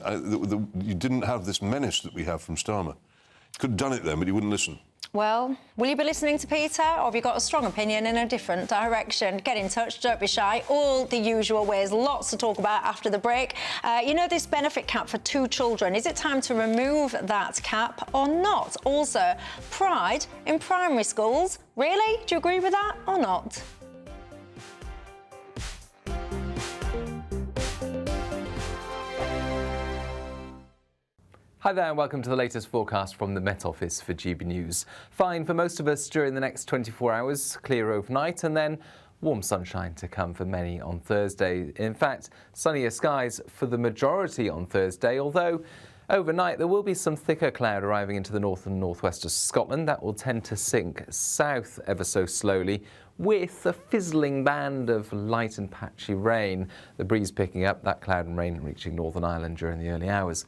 You didn't have this menace that we have from Starmer. You could have done it then, but you wouldn't listen. Well, will you be listening to Peter, or have you got a strong opinion in a different direction? Get in touch, don't be shy. All the usual ways, lots to talk about after the break. You know, this benefit cap for 2 children, is it time to remove that cap or not? Also, pride in primary schools. Really? Do you agree with that or not? Hi there and welcome to the latest forecast from the Met Office for GB News. Fine for most of us during the next 24 hours, clear overnight and then warm sunshine to come for many on Thursday. In fact, sunnier skies for the majority on Thursday, although overnight there will be some thicker cloud arriving into the north and northwest of Scotland that will tend to sink south ever so slowly with a fizzling band of light and patchy rain. The breeze picking up, that cloud and rain reaching Northern Ireland during the early hours.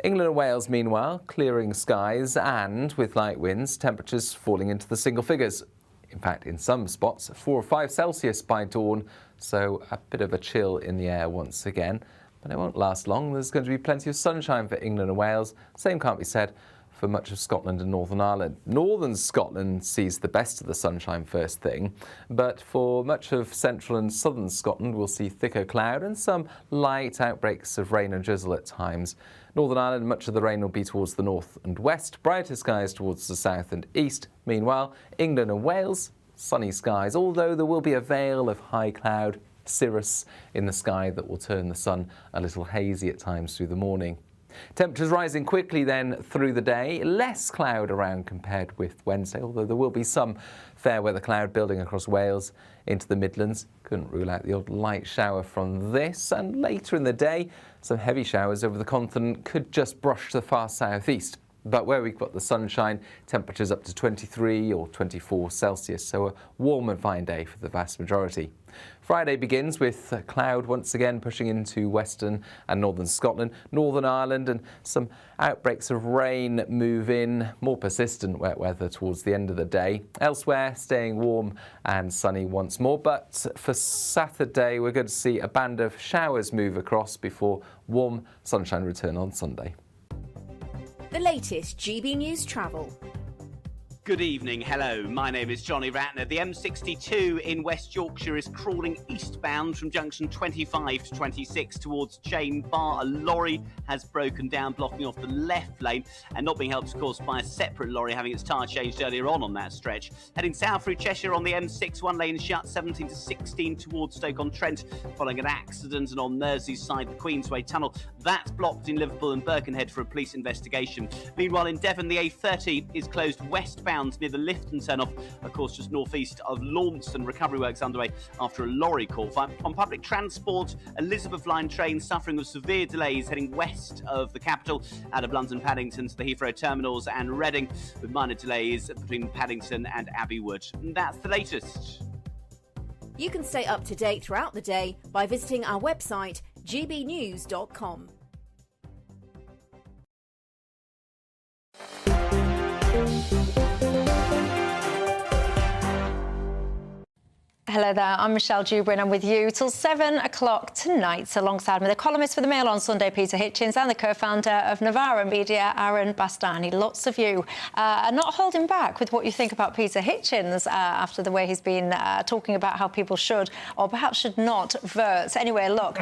England and Wales, meanwhile, clearing skies and, with light winds, temperatures falling into the single figures. In fact, in some spots, 4 or 5 Celsius by dawn, so a bit of a chill in the air once again. But it won't last long. There's going to be plenty of sunshine for England and Wales. Same can't be said for much of Scotland and Northern Ireland. Northern Scotland sees the best of the sunshine first thing, but for much of central and southern Scotland we'll see thicker cloud and some light outbreaks of rain and drizzle at times. Northern Ireland, much of the rain will be towards the north and west, brighter skies towards the south and east. Meanwhile, England and Wales, sunny skies, although there will be a veil of high cloud, cirrus in the sky that will turn the sun a little hazy at times through the morning. Temperatures rising quickly then through the day, less cloud around compared with Wednesday, although there will be some fair weather cloud building across Wales into the Midlands. Couldn't rule out the odd light shower from this, and later in the day some heavy showers over the continent could just brush to the far southeast. But where we've got the sunshine, temperatures up to 23 or 24 Celsius, so a warm and fine day for the vast majority. Friday begins with cloud once again pushing into western and northern Scotland, Northern Ireland, and some outbreaks of rain move in, more persistent wet weather towards the end of the day. Elsewhere, staying warm and sunny once more, but for Saturday we're going to see a band of showers move across before warm sunshine return on Sunday. The latest GB News travel. Good evening, hello, my name is Johnny Ratner. The M62 in West Yorkshire is crawling eastbound from junction 25 to 26 towards Chain Bar. A lorry has broken down, blocking off the left lane and not being helped, of course, by a separate lorry having its tyre changed earlier on that stretch. Heading south through Cheshire on the M6, one lane shut, 17 to 16 towards Stoke-on-Trent, following an accident, and on Merseyside, the Queensway Tunnel, that's blocked in Liverpool and Birkenhead for a police investigation. Meanwhile, in Devon, the A30 is closed westbound near the Lifton turn-off, of course, just northeast of Launceston. Recovery works underway after a lorry caught fire. On public transport, Elizabeth Line trains suffering of severe delays heading west of the capital, out of London Paddington to the Heathrow terminals and Reading, with minor delays between Paddington and Abbey Wood. And that's the latest. You can stay up to date throughout the day by visiting our website, gbnews.com. Hello there, I'm Michelle Dewberry and I'm with you till 7 o'clock tonight, alongside me the columnist for the Mail on Sunday, Peter Hitchens, and the co-founder of Novara Media, Aaron Bastani. Lots of you are not holding back with what you think about Peter Hitchens after the way he's been talking about how people should or perhaps should not vote. Anyway, look,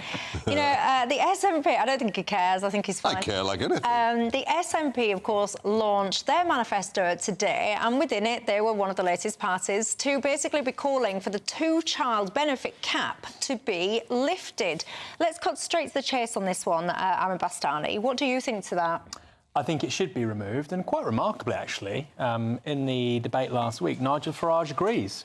you know, the SNP, I don't think he cares, I think he's fine. I care like anything. The SNP, of course, launched their manifesto today, and within it they were one of the latest parties to basically be calling for the 2-child benefit cap to be lifted. Let's cut straight to the chase on this one, Aaron Bastani. What do you think to that? I think it should be removed, and quite remarkably, actually, in the debate last week, Nigel Farage agrees.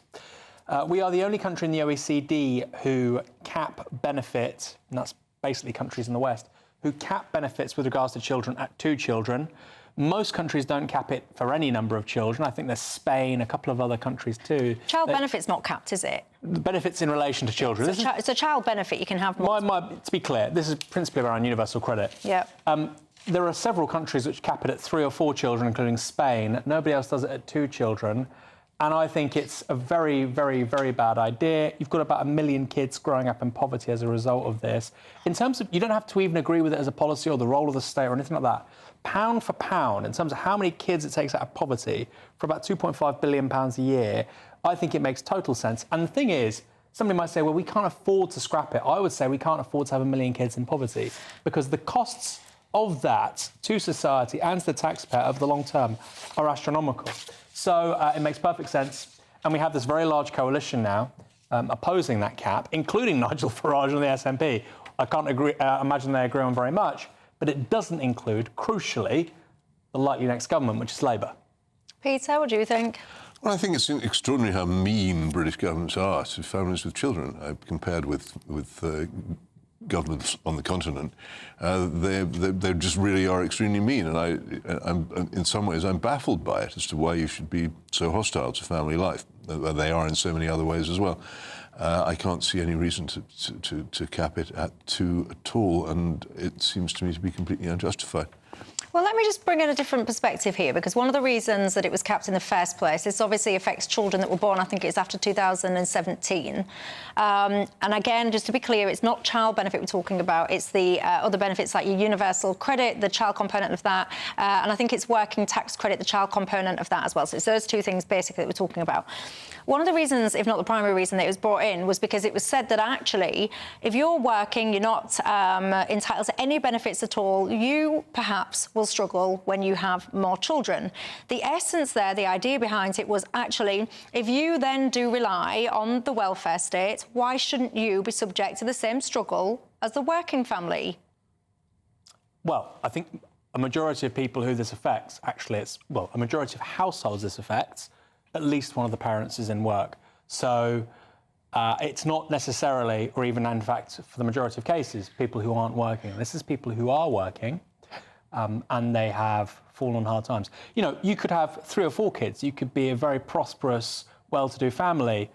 We are the only country in the OECD who cap benefit, and that's basically countries in the West, who cap benefits with regards to children at 2 children. Most countries don't cap it for any number of children. I think there's Spain, a couple of other countries too. Child benefit's not capped, is it? The benefits in relation to children. It's a child benefit. You can have more. To be clear, this is principally around universal credit. Yeah. There are several countries which cap it at 3 or 4 children, including Spain. Nobody else does it at 2 children. And I think it's a very, very, very bad idea. You've got about 1 million kids growing up in poverty as a result of this. In terms of, you don't have to even agree with it as a policy or the role of the state or anything like that. Pound for pound, in terms of how many kids it takes out of poverty, for about £2.5 billion a year, I think it makes total sense. And the thing is, somebody might say, well, we can't afford to scrap it. I would say we can't afford to have 1 million kids in poverty because the costs of that to society and to the taxpayer over the long term are astronomical. So it makes perfect sense. And we have this very large coalition now opposing that cap, including Nigel Farage and the SNP. I can't imagine they agree on very much, but it doesn't include, crucially, the likely next government, which is Labour. Peter, what do you think? Well, I think it's extraordinary how mean British governments are to families with children. Compared with governments on the continent, they just really are extremely mean. And I'm in some ways, I'm baffled by it as to why you should be so hostile to family life. They are in so many other ways as well. I can't see any reason to cap it at 2 at all, and it seems to me to be completely unjustified. Well, let me just bring in a different perspective here, because one of the reasons that it was capped in the first place, this obviously affects children that were born, I think it's after 2017. And again, just to be clear, it's not child benefit we're talking about, it's the other benefits like your universal credit, the child component of that, and I think it's working tax credit, the child component of that as well. So it's those 2 things basically that we're talking about. One of the reasons, if not the primary reason that it was brought in, was because it was said that actually, if you're working, you're not entitled to any benefits at all, you perhaps will struggle when you have more children. The essence there, the idea behind it was actually, if you then do rely on the welfare state, why shouldn't you be subject to the same struggle as the working family? Well, I think a majority of people who this affects, actually, a majority of households this affects, at least one of the parents is in work. So it's not necessarily, or even in fact, for the majority of cases, people who aren't working. This is people who are working and they have fallen on hard times. You know, you could have 3 or 4 kids. You could be a very prosperous, well-to-do family.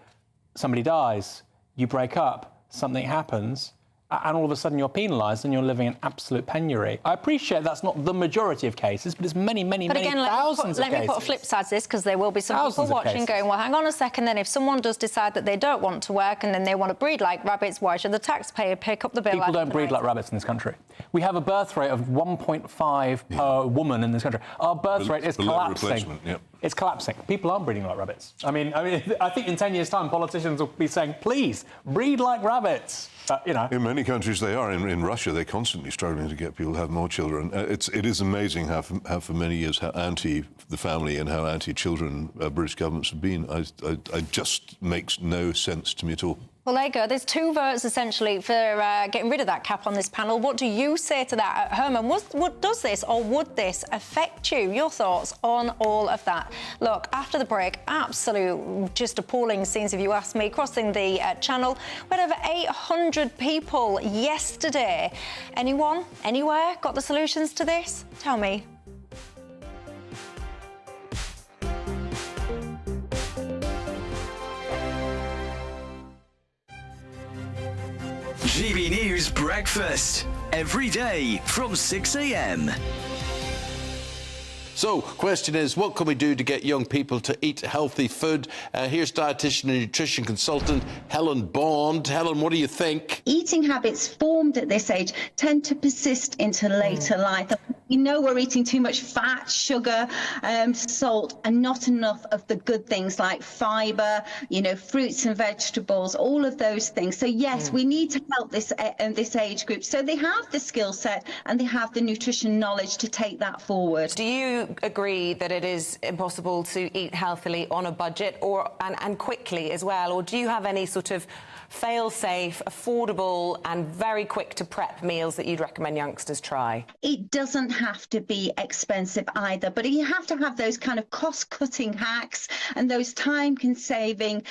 Somebody dies, you break up, something happens, and all of a sudden you're penalised and you're living in absolute penury. I appreciate that's not the majority of cases, but it's many, many, many thousands of cases. Let me put a flip side to this, because there will be some people watching going, well, hang on a second, then if someone does decide that they don't want to work and then they want to breed like rabbits, why should the taxpayer pick up the bill? People don't breed like rabbits in this country. We have a birth rate of 1.5 per woman in this country. Our birth rate is collapsing. Yep. It's collapsing. People aren't breeding like rabbits. I mean, I think in 10 years' time, politicians will be saying, please, breed like rabbits. You know. In many countries they are. In Russia, they're constantly struggling to get people to have more children. It is amazing how for many years how anti the family and how anti children British governments have been. It just makes no sense to me at all. Well, there you go. There's 2 votes, essentially, for getting rid of that cap on this panel. What do you say to that? Herman, what does this or would this affect you? Your thoughts on all of that? Look, after the break, absolute, just appalling scenes, if you ask me, crossing the channel. We had over 800 people yesterday. Anyone, anywhere, got the solutions to this? Tell me. GB News Breakfast, every day from 6 a.m. So, question is, what can we do to get young people to eat healthy food? Here's dietitian and nutrition consultant Helen Bond. Helen, what do you think? Eating habits formed at this age tend to persist into later life. We know we're eating too much fat, sugar, salt, and not enough of the good things like fibre, you know, fruits and vegetables, all of those things. So yes, we need to help this age group so they have the skill set and they have the nutrition knowledge to take that forward. Do you agree that it is impossible to eat healthily on a budget and quickly as well, or do you have any sort of fail-safe, affordable and very quick to prep meals that you'd recommend youngsters try? It doesn't have to be expensive either, but you have to have those kind of cost-cutting hacks and those time-saving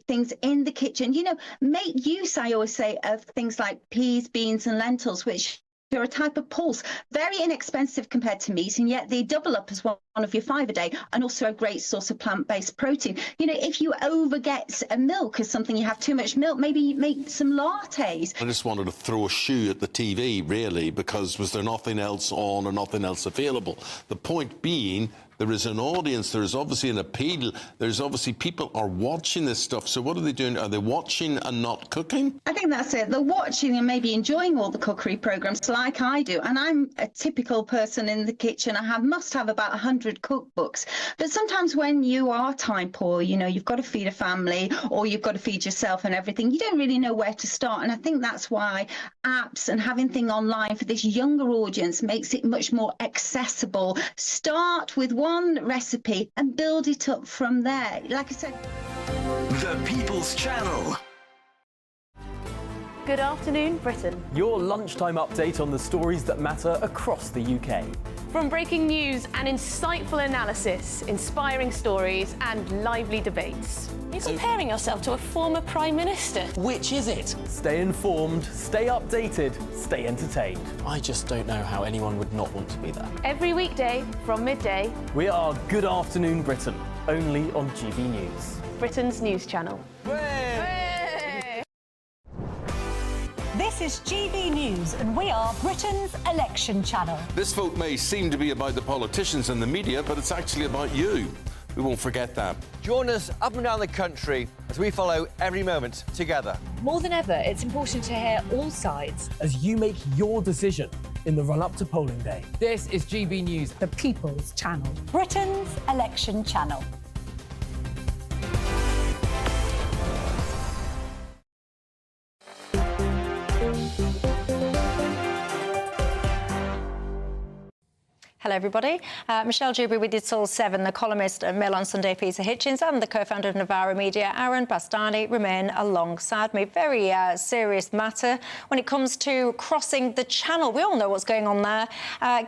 things in the kitchen. You know, make use, I always say, of things like peas, beans and lentils, which are a type of pulse, very inexpensive compared to meat, and yet they double up as one of your 5 a day, and also a great source of plant-based protein. You know, if you overget a milk as something, you have too much milk, maybe make some lattes. I just wanted to throw a shoe at the TV, really, because was there nothing else on or nothing else available? The point being, There is an audience. There is obviously an appeal. There's obviously people are watching this stuff. So what are they doing? Are they watching and not cooking? I think that's it. They're watching and maybe enjoying all the cookery programs like I do. And I'm a typical person in the kitchen. I must have about 100 cookbooks. But sometimes when you are time poor, you know, you've got to feed a family or you've got to feed yourself and everything. You don't really know where to start. And I think that's why apps and having things online for this younger audience makes it much more accessible. Start with one recipe and build it up from there. Like I said, The People's Channel. Good afternoon, Britain. Your lunchtime update on the stories that matter across the UK. From breaking news and insightful analysis, inspiring stories and lively debates. You're comparing yourself to a former Prime Minister. Which is it? Stay informed, stay updated, stay entertained. I just don't know how anyone would not want to be there. Every weekday from midday. We are Good Afternoon Britain, only on GB News. Britain's news channel. This is GB News, and we are Britain's election channel. This vote may seem to be about the politicians and the media, but it's actually about you. We won't forget that. Join us up and down the country as we follow every moment together. More than ever, it's important to hear all sides as you make your decision in the run-up to polling day. This is GB News, the People's Channel. Britain's election channel. Hello, everybody. Michelle Dewberry with you till 7. The columnist at Mail on Sunday, Peter Hitchens, and the co-founder of Novara Media, Aaron Bastani, remain alongside me. Very serious matter when it comes to crossing the channel. We all know what's going on there.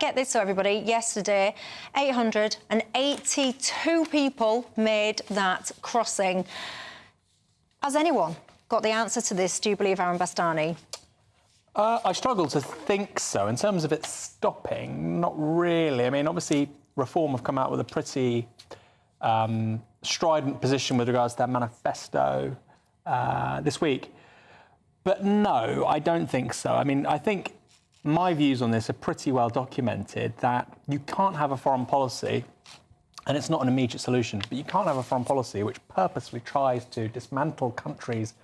Get this, so everybody. Yesterday, 882 people made that crossing. Has anyone got the answer to this, do you believe, Aaron Bastani? I struggle to think so. In terms of it stopping, not really. I mean, obviously, Reform have come out with a pretty strident position with regards to their manifesto this week. But no, I don't think so. I mean, I think my views on this are pretty well documented, that you can't have a foreign policy, and it's not an immediate solution, but you can't have a foreign policy which purposely tries to dismantle countries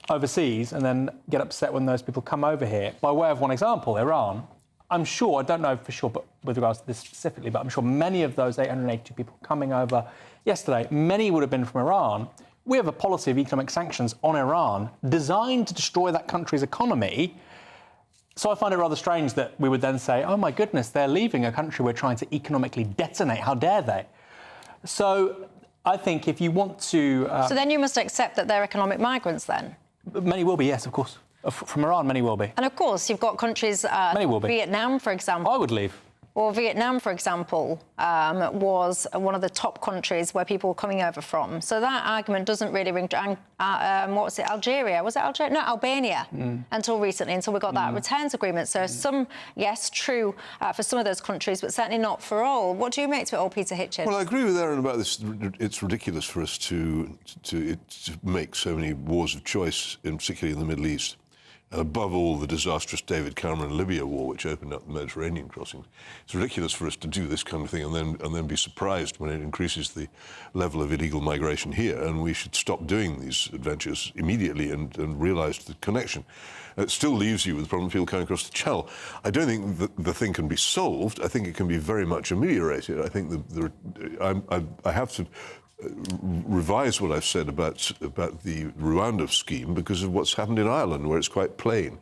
overseas and then get upset when those people come over here. By way of one example, Iran, I'm sure, I don't know for sure, but with regards to this specifically, but I'm sure many of those 882 people coming over yesterday, many would have been from Iran. We have a policy of economic sanctions on Iran designed to destroy that country's economy. So I find it rather strange that we would then say, oh my goodness, they're leaving a country we're trying to economically detonate. How dare they? So I think if you want to... So then you must accept that they're economic migrants then? Many will be, yes, of course. From Iran, many will be. And of course, you've got countries, many will be. Vietnam, for example. I would leave. Or Vietnam, for example, was one of the top countries where people were coming over from. So that argument doesn't really ring... what was it, Algeria? Was it Algeria? No, Albania, until recently, until we got that returns agreement. So some, yes, true for some of those countries, but certainly not for all. What do you make to it all, Peter Hitchens? Well, I agree with Aaron about this. It's ridiculous for us to make so many wars of choice, particularly in the Middle East. And above all, the disastrous David Cameron-Libya war, which opened up the Mediterranean crossings. It's ridiculous for us to do this kind of thing and then be surprised when it increases the level of illegal migration here. And we should stop doing these adventures immediately and realise the connection. It still leaves you with the problem of people coming across the channel. I don't think that the thing can be solved. I think it can be very much ameliorated. I think I have to revise what I've said about the Rwanda scheme because of what's happened in Ireland, where it's quite plain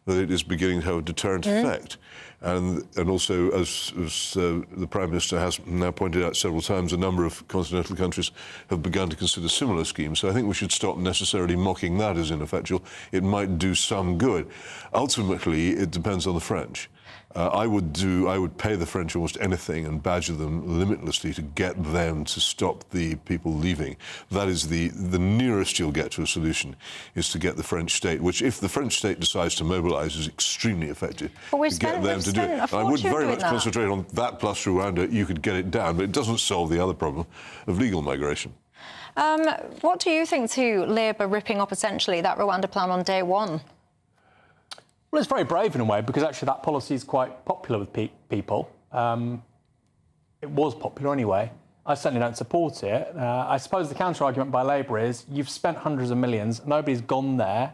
that it is beginning to have a deterrent effect. And also, as the Prime Minister has now pointed out several times, a number of continental countries have begun to consider similar schemes. So I think we should stop necessarily mocking that as ineffectual. It might do some good. Ultimately, it depends on the French. I would pay the French almost anything and badger them limitlessly to get them to stop the people leaving. That is the nearest you'll get to a solution, is to get the French state, which if the French state decides to mobilise is extremely effective to get them to do it. I would very much concentrate on that plus Rwanda. You could get it down, but it doesn't solve the other problem of legal migration. What do you think to Labour ripping up essentially that Rwanda plan on day one? Well, it's very brave in a way because actually that policy is quite popular with people. it was popular anyway. I certainly don't support it. I suppose the counter-argument by Labour is you've spent hundreds of millions, nobody's gone there,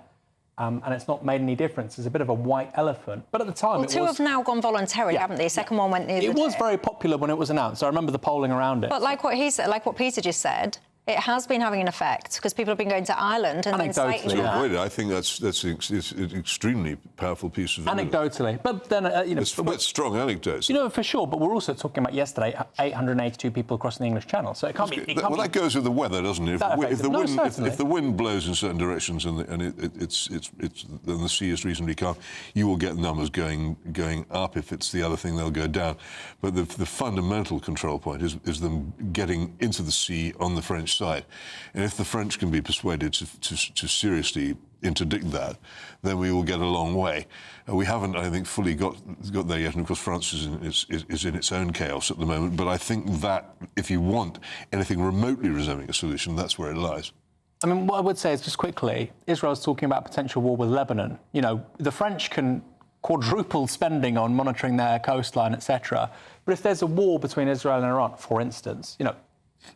and it's not made any difference. It's a bit of a white elephant. But at the time, two have now gone voluntarily, haven't they? The second one went the other It was day. very popular when it was announced. I remember the polling around it. But like what he said, like what Peter just said, it has been having an effect because people have been going to Ireland and then citing that. I think that's an extremely powerful piece of evidence. Anecdotally, but then it's quite strong anecdotes. For sure. But we're also talking about yesterday, 882 people crossing the English Channel. So it can't be. That goes with the weather, doesn't it? If the wind blows in certain directions and the sea is reasonably calm, you will get numbers going up. If it's the other thing, they'll go down. But the fundamental control point is them getting into the sea on the French side. And if the French can be persuaded to seriously interdict that, then we will get a long way. We haven't, I think, fully got there yet, and of course France is in its own chaos at the moment. But I think that if you want anything remotely resembling a solution, that's where it lies. I mean, what I would say is, just quickly, Israel's talking about potential war with Lebanon. The French can quadruple spending on monitoring their coastline, etc. But if there's a war between Israel and Iran, for instance,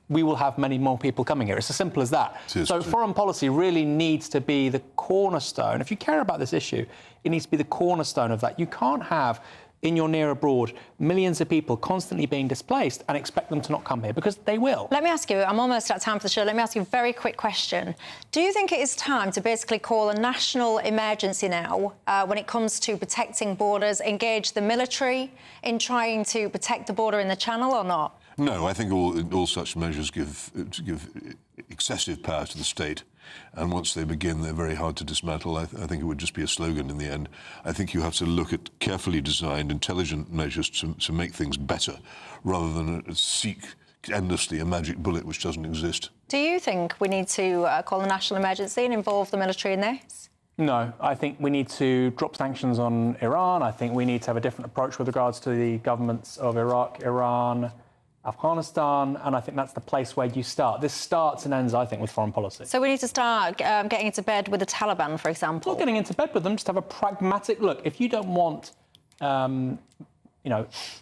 we will have many more people coming here. It's as simple as that. So foreign policy really needs to be the cornerstone. If you care about this issue, it needs to be the cornerstone of that. You can't have, in your near abroad, millions of people constantly being displaced and expect them to not come here, because they will. Let me ask you, I'm almost out of time for the show, let me ask you a very quick question. Do you think it is time to basically call a national emergency now when it comes to protecting borders, engage the military in trying to protect the border in the Channel, or not? No, I think all such measures give excessive power to the state, and once they begin, they're very hard to dismantle. I think it would just be a slogan in the end. I think you have to look at carefully designed, intelligent measures to make things better, rather than seek endlessly a magic bullet which doesn't exist. Do you think we need to call a national emergency and involve the military in this? No, I think we need to drop sanctions on Iran. I think we need to have a different approach with regards to the governments of Iraq, Iran, Afghanistan, and I think that's the place where you start. This starts and ends, I think, with foreign policy. So we need to start getting into bed with the Taliban, for example? Not getting into bed with them, just have a pragmatic look. If you don't want,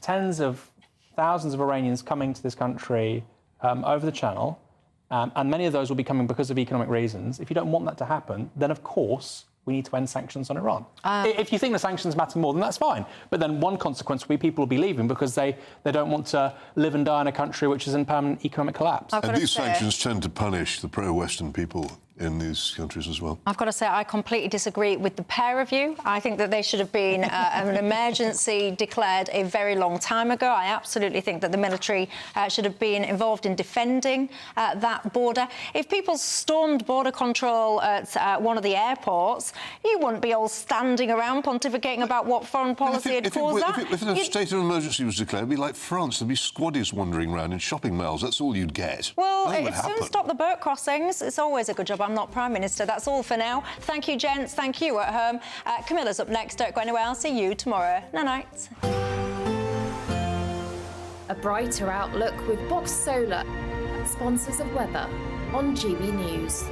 tens of thousands of Iranians coming to this country over the Channel, and many of those will be coming because of economic reasons, if you don't want that to happen, then, of course, we need to end sanctions on Iran. If you think the sanctions matter more, then that's fine. But then one consequence will be people will be leaving because they don't want to live and die in a country which is in permanent economic collapse. And these sanctions tend to punish the pro-Western people in these countries as well. I've got to say, I completely disagree with the pair of you. I think that they should have been an emergency declared a very long time ago. I absolutely think that the military should have been involved in defending that border. If people stormed border control at one of the airports, you wouldn't be all standing around pontificating about what foreign policy had caused that. If a state of emergency was declared, it'd be like France. There'd be squaddies wandering around in shopping malls. That's all you'd get. Well, it soon stop the boat crossings. It's always a good job I'm not Prime Minister. That's all for now. Thank you, gents. Thank you at home. Camilla's up next. Don't go anywhere. I'll see you tomorrow. Night. A brighter outlook with Box Solar, sponsors of weather on GB News.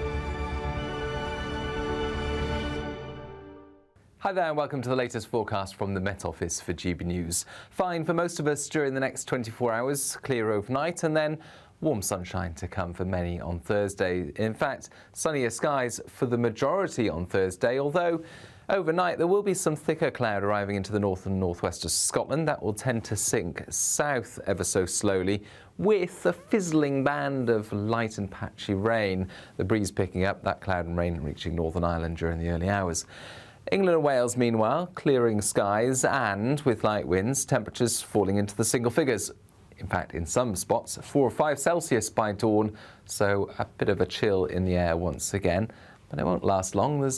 Hi there and welcome to the latest forecast from the Met Office for GB News. Fine for most of us during the next 24 hours, clear overnight, and then warm sunshine to come for many on Thursday. In fact, sunnier skies for the majority on Thursday, although overnight there will be some thicker cloud arriving into the north and northwest of Scotland. That will tend to sink south ever so slowly with a fizzling band of light and patchy rain. The breeze picking up, that cloud and rain reaching Northern Ireland during the early hours. England and Wales, meanwhile, clearing skies and with light winds, temperatures falling into the single figures. In fact, in some spots, 4 or 5 Celsius by dawn, so a bit of a chill in the air once again. But it won't last long. There's